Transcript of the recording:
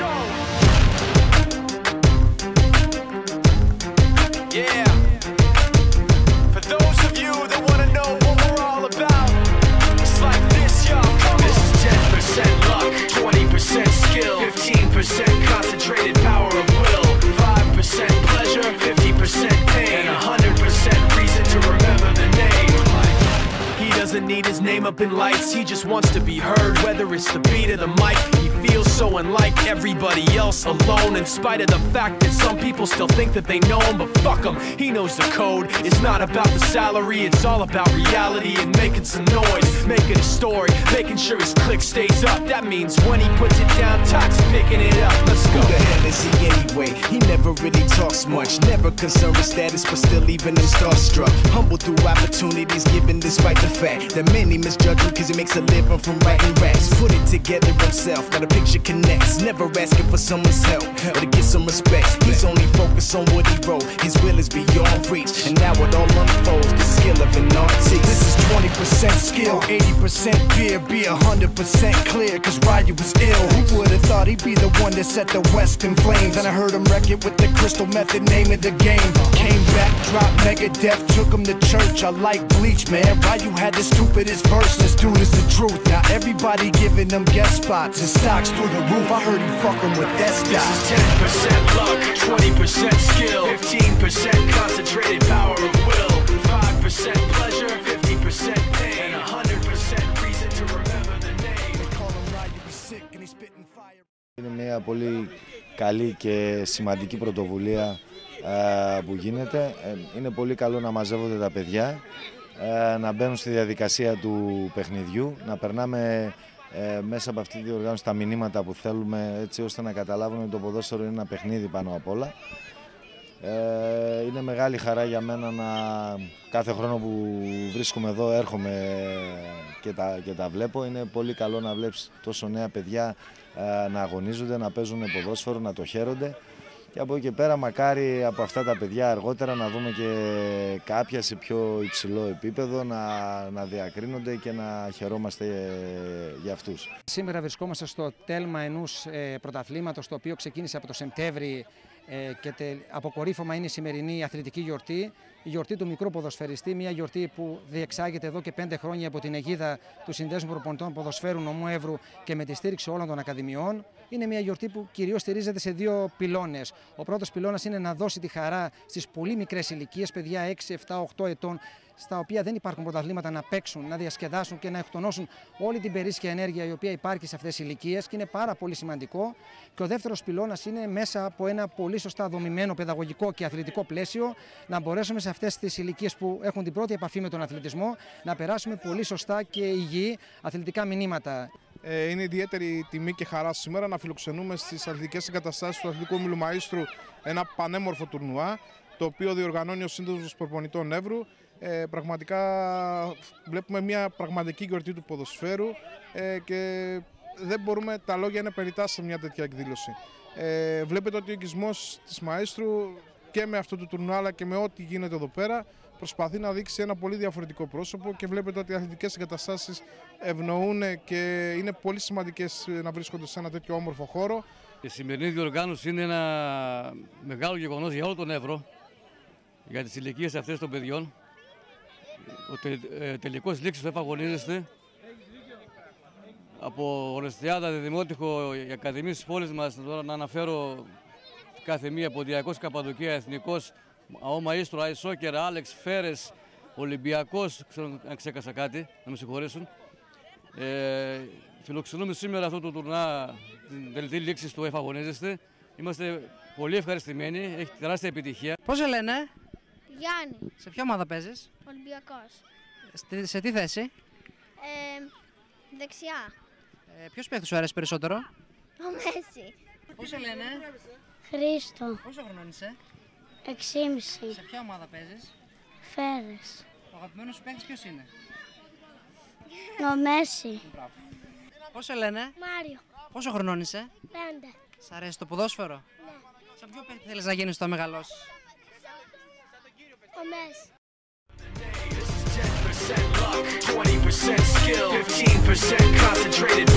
go. Yeah. For those of you that want to know what we're all about, it's like this, y'all. This is 10% luck, 20% skill, 15% concentrated power of will, 5% pleasure, 50% pain, and 100% reason to remember the name. He doesn't need his name up in lights, he just wants to be heard, whether it's the beat of the mic. He feels so unlike everybody else, alone, in spite of the fact that some people still think that they know him, but fuck him, he knows the code. It's not about the salary, it's all about reality and making some noise, making a story, making sure his click stays up. That means when he puts it down, Todd's picking it up. Let's go. Who the hell is he anyway? He never really talks much, never concerned with status, but still even him starstruck. Humble through opportunities given despite the fact that many misjudge him cause he makes a living from writing raps. Put it together himself, got a picture connects, never asking for someone's help or to get some respect. He's only focused on what he wrote, his will is beyond reach, and now it all unfolds, the skill of an artist. This is 20% skill, 80% fear, be 100% clear, cause Ryu was ill. Who would've thought he'd be the one that set the West in flames? And I heard him wreck it with the Crystal Method, name of the game. Came back, dropped Megadeth, took him to church. I like Bleach, man. Ryu had the stupidest verse, this dude is the truth. Now everybody giving them guest spots and stocks through the roof. I heard he fucking with that stock. This is 10% luck, 20% skill, 15% concentrated power of will, 5% pleasure, 50% pain, and 100% reason to remember the name. They call him Ryu, he's sick and he's spitting fire. Είναι μια πολύ καλή και σημαντική πρωτοβουλία που γίνεται. Είναι πολύ καλό να μαζεύονται τα παιδιά, να μπαίνουν στη διαδικασία του παιχνιδιού, να περνάμε μέσα από αυτή τη διοργάνωση τα μηνύματα που θέλουμε, έτσι ώστε να καταλάβουν ότι το ποδόσφαιρο είναι ένα παιχνίδι πάνω απ' όλα. Είναι μεγάλη χαρά για μένα να κάθε χρόνο που βρίσκομαι εδώ έρχομαι και τα βλέπω. Είναι πολύ καλό να βλέπεις τόσο νέα παιδιά να αγωνίζονται, να παίζουν ποδόσφαιρο, να το χαίρονται. Και από εκεί και πέρα μακάρι από αυτά τα παιδιά αργότερα να δούμε και κάποια σε πιο υψηλό επίπεδο να διακρίνονται και να χαιρόμαστε για αυτούς. Σήμερα βρισκόμαστε στο τέλμα ενός πρωταθλήματος το οποίο ξεκίνησε από το Σεπτέμβρη και αποκορύφωμα είναι η σημερινή αθλητική γιορτή. Η γιορτή του μικρού ποδοσφαιριστή, μια γιορτή που διεξάγεται εδώ και 5 χρόνια από την αιγίδα του Συνδέσμου Προπονητών Ποδοσφαίρου Νομού Εύρου και με τη στήριξη όλων των ακαδημιών. Είναι μια γιορτή που κυρίως στηρίζεται σε 2 πυλώνες. Ο πρώτος πυλώνας είναι να δώσει τη χαρά στις πολύ μικρές ηλικίες, παιδιά 6, 7, 8 ετών, στα οποία δεν υπάρχουν πρωταθλήματα, να παίξουν, να διασκεδάσουν και να εκτονώσουν όλη την περίσσια ενέργεια η οποία υπάρχει σε αυτές τις ηλικίες και είναι πάρα πολύ σημαντικό. Και ο δεύτερος πυλώνας είναι μέσα από ένα πολύ σωστά δομημένο παιδαγωγικό και αθλητικό πλαίσιο να μπορέσουμε σε αυτές τις ηλικίες που έχουν την πρώτη επαφή με τον αθλητισμό να περάσουμε πολύ σωστά και υγιή αθλητικά μηνύματα. Είναι ιδιαίτερη τιμή και χαρά σήμερα να φιλοξενούμε στις αθλητικές εγκαταστάσεις του Αθλητικού Όμιλου Μαΐστρου ένα πανέμορφο τουρνουά, το οποίο διοργανώνει ο Σύνδεσμος Προπονητών Εύρου. Πραγματικά βλέπουμε μια πραγματική γιορτή του ποδοσφαίρου και δεν μπορούμε, τα λόγια είναι περιττά σε μια τέτοια εκδήλωση. Βλέπετε ότι ο οικισμός της Μαΐστρου και με αυτό το τουρνουά αλλά και με ό,τι γίνεται εδώ πέρα προσπαθεί να δείξει ένα πολύ διαφορετικό πρόσωπο και βλέπετε ότι οι αθλητικές εγκαταστάσεις ευνοούν και είναι πολύ σημαντικές να βρίσκονται σε ένα τέτοιο όμορφο χώρο. Η σημερινή διοργάνωση είναι ένα μεγάλο γεγονός για όλο τον Εύρο, για τις ηλικίες αυτές των παιδιών. Ο τελικός λήξης του αγωνίζεστε από Ορεστιάδα, Δημότυχο, οι ακαδημίες της πόλης μας, τώρα να αναφέρω κάθε μία, Ποντιακός, Καπαδοκία, Εθνικός, ΑΟ Μαΐστρο, Αϊσόκερ, Άλεξ, Φέρες, Ολυμπιακός, ξέρω αν ξέχασα κάτι, να με συγχωρήσουν. Φιλοξενούμε σήμερα αυτό το τουρνά, την τελική λήξη του αγωνίζεστε. Είμαστε πολύ ευχαριστημένοι, έχει τεράστια επιτυχία. Πώς σε λένε? Γιάννη. Σε ποια ομάδα παίζεις? Ολυμπιακός. Σε τι θέση? Δεξιά. Ποιος παίκτης σου αρέσει περισσότερο? Ο Μέση. Πώς σε λένε? Χρήστο. Πόσο χρονών είσαι? 6,5. Σε ποια ομάδα παίζεις? Φέρες. Ο αγαπημένος σου παίκτης ποιος είναι? Ο Μέση. Μπράβο. Πώς σε λένε? Μάριο. Πόσο χρονών είσαι? 5. Σ' αρέσει το ποδόσφαιρο? Ναι. Σαν ποιο παίκτη θέλεις να γίνεις όταν μεγαλώσεις? Ο Μέση. 10% luck, 20% skill, 15% concentrated